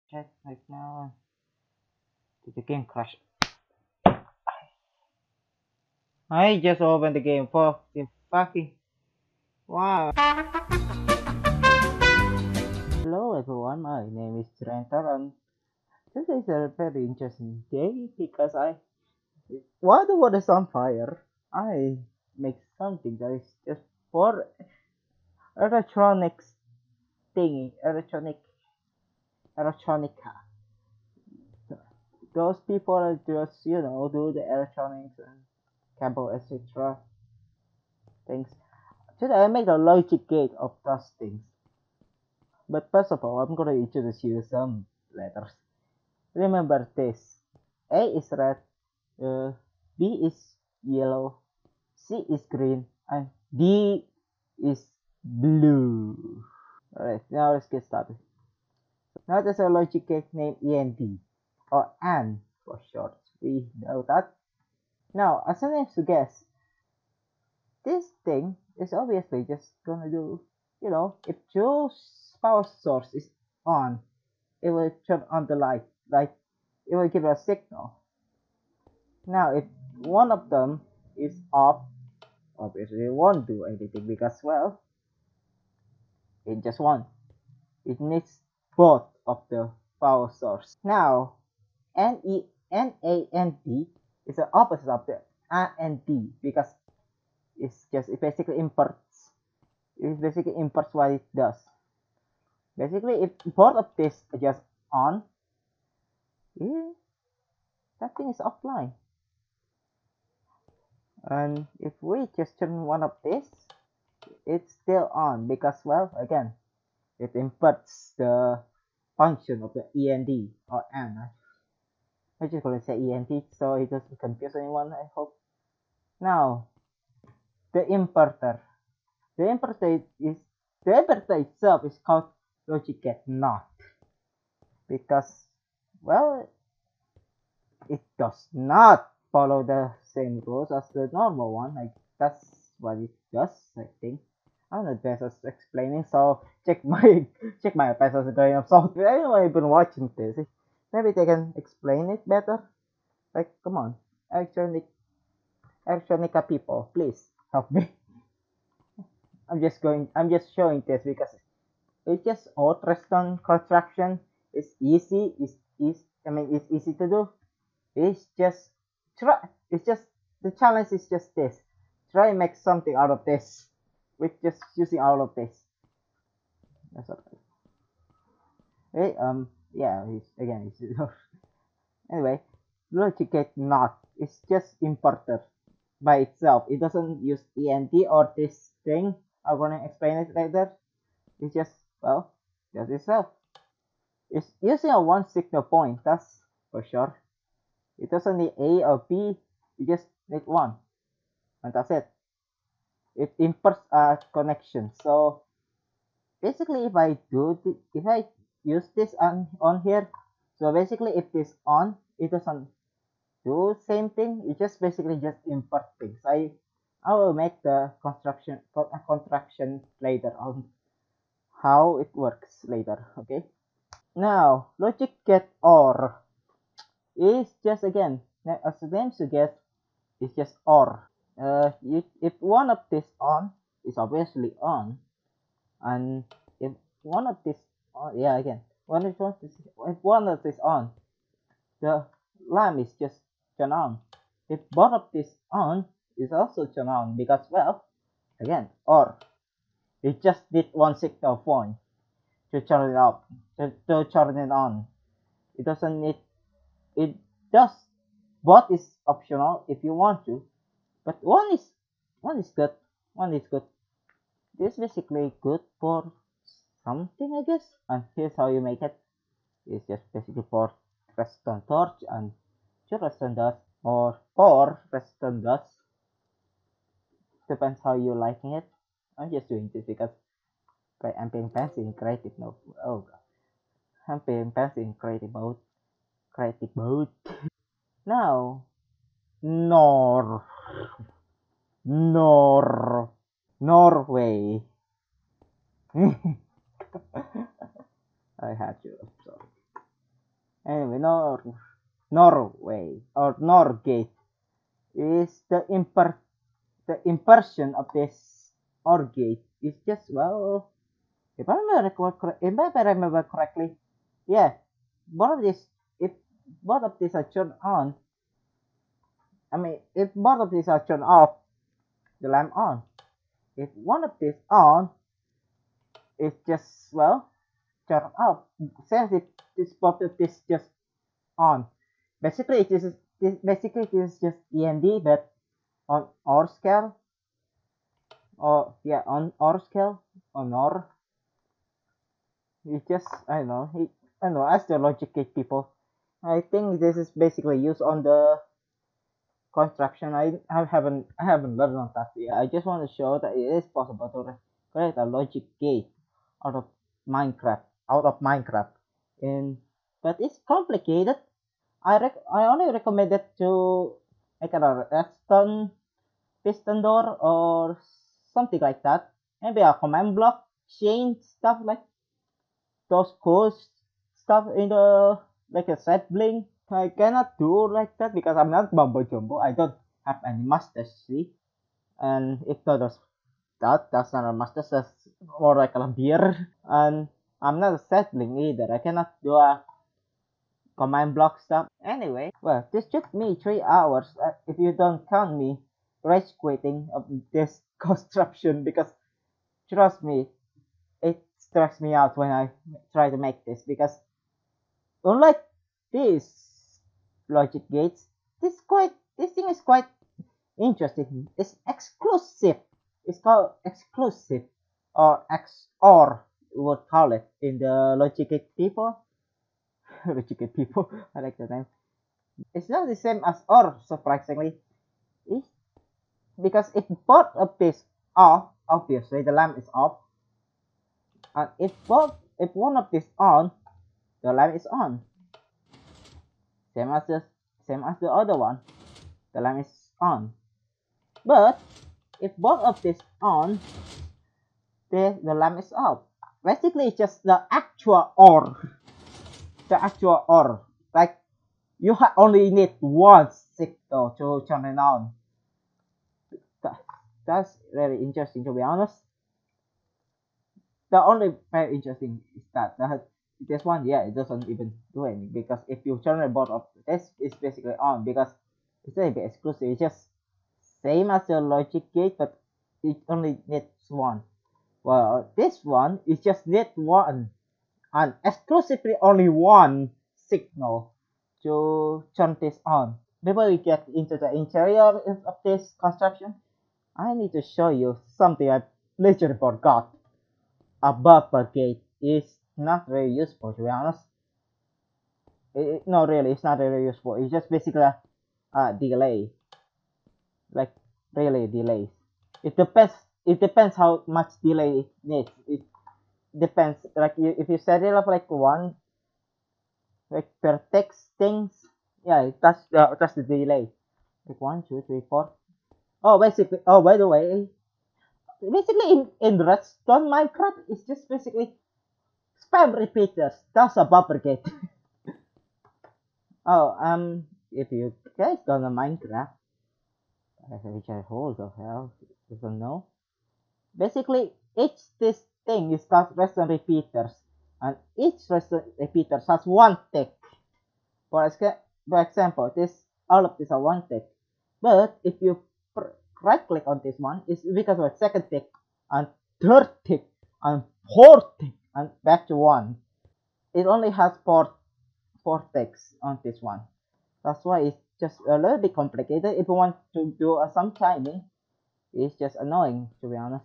Check right now. Did the game crash? I just opened the game for the fucking wow. Hello everyone, my name is Trainter and today is a very interesting day because while the world is on fire, I make something that is just for electronics thingy, electronica. Those people are just, do the electronics and cable, etc. things. Today I make the logic gate of those things. But first of all, I'm gonna introduce you some letters. Remember this. A is red, B is yellow, C is green, and D is blue. Alright, now let's get started. Now there's a logic gate named END, or AND for short. We know that. Now, as the name suggests, this thing is obviously just gonna do, if Joe's power source is on, it will turn on the light, like it will give a signal. Now, if one of them is off, obviously it won't do anything because, well, it just won't. It needs both of the power source. Now, NAND is the opposite of the A and D because it basically inverts. It basically inverts what it does. Basically, if both of this are just on, that thing is offline. And if we just turn one of this, it's still on because, well, again, it inverts the function of the END or AND. I just gonna say END so it doesn't confuse anyone, I hope. Now, the inverter. The inverter itself is called logic gate not because, well, it does not follow the same rules as the normal one. Like that's what it does, I think. I'm not best at explaining, so check my best as a grain of salt. If anyone even watching this, maybe they can explain it better. Like, come on, electronica people, please help me. I'm just showing this because it's just old redstone construction. It's easy. It's easy to do. It's just try. It's just the challenge is just this. Try and make something out of this with just using all of this. That's all. Okay. Yeah. Anyway, logic gate not. It's just inverter by itself. It doesn't use ENT or this thing. I'm gonna explain it later. It's just, well, just itself. It's using a one signal point, that's for sure. It doesn't need A or B, you just need one. And that's it. It inverts a connection. So basically if I use this on here, so basically if this on, it doesn't do same thing. It just basically just invert things. I will make the contraction later on how it works later, okay? Now, logic get OR is just again, as the name suggests, it's just OR. If one of this on is obviously on, and if one of this on, yeah, again, if one of this on, the lamp is just turn on. If both of this on, is also turn on because, well, again, OR. It just need one signal point to turn it up, to turn it on. It doesn't need, it does, both is optional if you want to, but one is good, one is good. This is basically good for something, I guess. And here's how you make it. It's just basically for redstone torch and 2 redstone dust or 4 redstone dust. Depends how you liking it. I'm just doing this because I'm being fancy in creative mode. Oh god. I'm being fancy in creative mode. Creative mode. Now, Nor. Norway. I had to. Sorry. Anyway, Norway or Norgate is the impression of this Orgate is just, well, if I remember correctly, yeah, both of these, if both of these are turned on, I mean, if both of these are turned off, the lamp on. If one of these on, it's just, well, turned off. Since this both of this just on. Basically, this is just D&D, but on our scale, or yeah, on our scale, on our, it's just, I don't know, as the logic gate people, I think this is basically used on the construction. I haven't learned on that yet. I just want to show that it is possible to create a logic gate out of Minecraft. And but it's complicated. I only recommend it to make a redstone piston door or something like that. Maybe a command block, chain stuff like those cool stuff in the like a set blink. I cannot do like that because I'm not Mumbo Jumbo. I don't have any masters, see? And if that's not a master, that's more like a beer. And I'm not a settling either. I cannot do a command block stuff. Anyway, well, this took me 3 hours if you don't count me rage quitting of this construction because trust me, it stressed me out when I try to make this because unlike these logic gates, this thing is quite interesting. It's exclusive. It's called exclusive or XOR we would call it in the logic gate people. Logic gate people, I like the name. It's not the same as OR surprisingly. It's because if both of these are obviously the lamp is off, and if one of these on, the lamp is on. Same as the other one, the lamp is on. But if both of these on, the lamp is off. Basically, it's just the actual OR. The actual OR. Like you only need one signal to turn it on. That's very interesting to be honest. The only very interesting is that this one, yeah, it doesn't even do anything because if you turn the board off, this is basically on because it's a bit exclusive. It's just same as the logic gate, but it only needs one. Well, this one is just need one and exclusively only one signal to turn this on. Before we get into the interior of this construction, I need to show you something I literally forgot. A buffer gate is not very useful to be honest. No, really, it's not very useful. It's just basically a delay, like really delays. It depends. It depends how much delay it needs. It depends. Like if you set it up like one, like per text things, yeah, that's the delay. Like 1, 2, 3, 4. Oh, basically. Oh, by the way, basically in Redstone Minecraft, it's just basically spam repeaters. That's a buffer gate. Oh, if you guys don't know Minecraft, which I hold the hell doesn't know. Basically, each this thing is called redstone repeaters, and each redstone repeater has one tick. For example, all of these are one tick. But if you right click on this one, it's because of a second tick, and third tick, and fourth tick, and back to one. It only has four ticks on this one. That's why it's just a little bit complicated. If you want to do some timing, it's just annoying to be honest.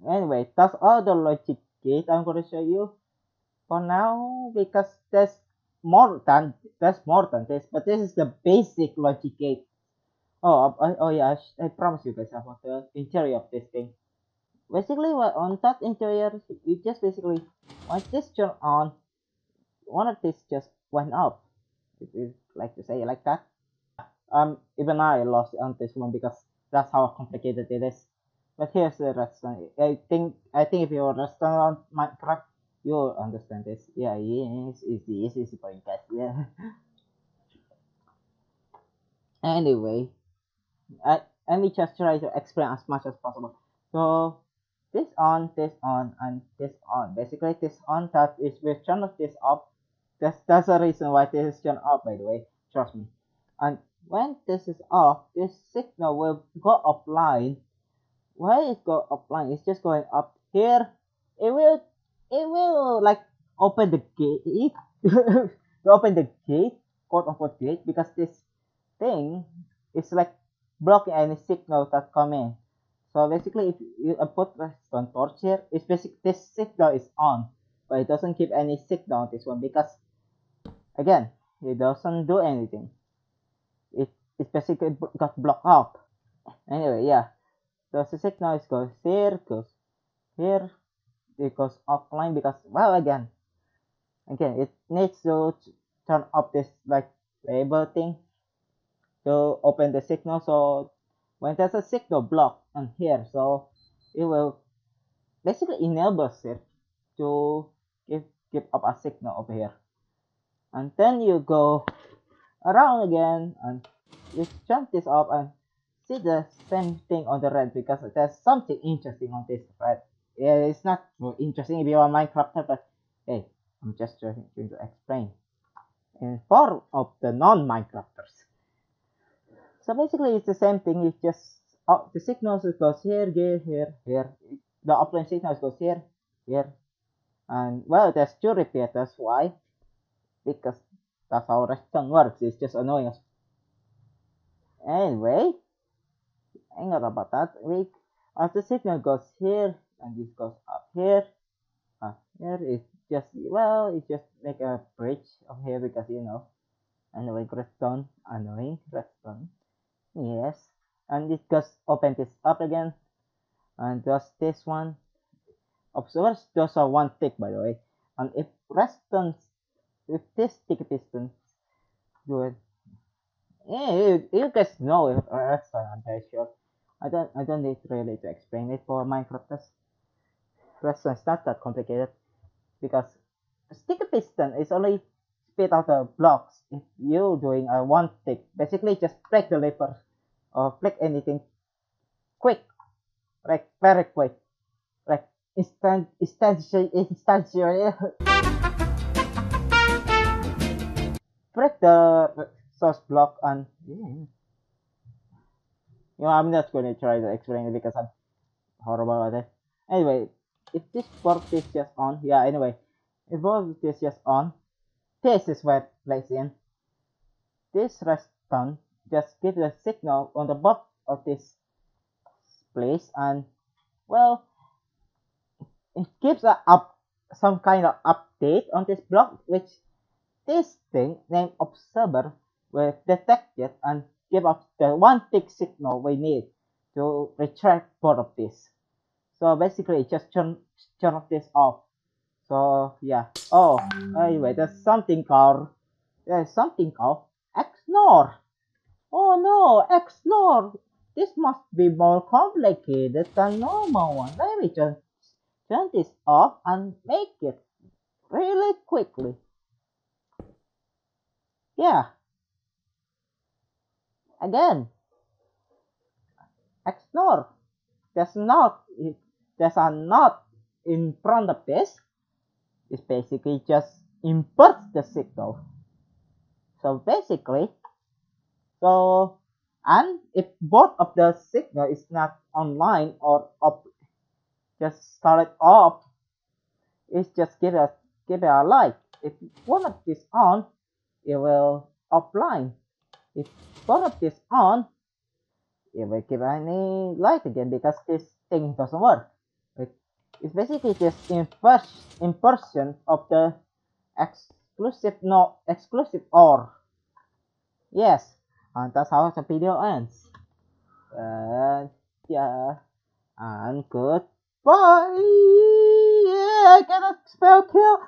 Anyway, that's all the logic gate I'm going to show you for now because there's more than this, but this is the basic logic gate. Oh yeah, I promise you guys about the interior of this thing. Basically, on that interior, you just basically once this turn on, one of these just went up. If you like to say it like that. Even I lost on this one because that's how complicated it is. But here's the redstone. I think if you're redstone on Minecraft, You'll understand this. Yeah, yes, it's easy for you guys. Yeah. Anyway, let me just try to explain as much as possible. So this on, and this on. Basically, this on that is we turn this off. That's the reason why this is turned off. By the way, trust me. And when this is off, this signal will go offline. Why it go offline? It's just going up here. It will like open the gate. To open the gate, quote unquote gate, because this thing is like blocking any signal that come in. So basically, if you put redstone torch here, it's basically this signal is on, but it doesn't give any signal on this one because again, it doesn't do anything. It basically got blocked out. Anyway, yeah. So the signal is goes here, it goes offline because well again it needs to turn off this like label thing to open the signal. So when there's a signal block on here, so it will basically enables it to give up a signal over here, and then you go around again and you jump this up and see the same thing on the red because there's something interesting on this red. Yeah, it's not interesting if you are a Minecrafter, but hey, I'm just trying to explain in form of the non-Minecrafters. So basically, it's the same thing. It's just the signals goes here, here. The offline signals goes here, and well, there's two repeaters. Why? Because that's how redstone works. It's just annoying us. Anyway, hang on about that. As the signal goes here and this goes up here, it's just it's just make a bridge of here because annoying redstone, yes, and it just open this up again, and just this one. Observe those are one tick by the way, and if redstone, if this sticky piston do it, yeah, you guys know redstone. I'm very sure. I don't need really to explain it for Minecrafters. Redstone is not that complicated because sticky piston is only spit out the blocks if you doing a one tick. Basically, just break the lever or flick anything quick, like very quick, like instantiate. Break the source block and yeah. I'm not going to try to explain it because I'm horrible at it. Anyway, if this port is just on, yeah. Anyway, if both is just on, this is where it plays in. This redstone just gives a signal on the bottom of this place, and well, it gives some kind of update on this block, which this thing named observer will detect it and give us the one tick signal we need to retract both of this. So basically, just turn this off. So yeah. Oh, anyway, there's something called XNOR. Oh no, XNOR. This must be more complicated than normal one. Let me just turn this off and make it really quickly. Yeah. Again, XNOR. There's a not in front of this. It's basically just inverts the signal. So basically, and if both of the signal is not online or up, just start it off, it's just give it a light. If one of this on, it will offline. If both of this on, it will give any light again because this thing doesn't work. It's basically just inversion of the exclusive OR. Yes, and that's how the video ends. And yeah, and goodbye. Yeah, I get a spell kill.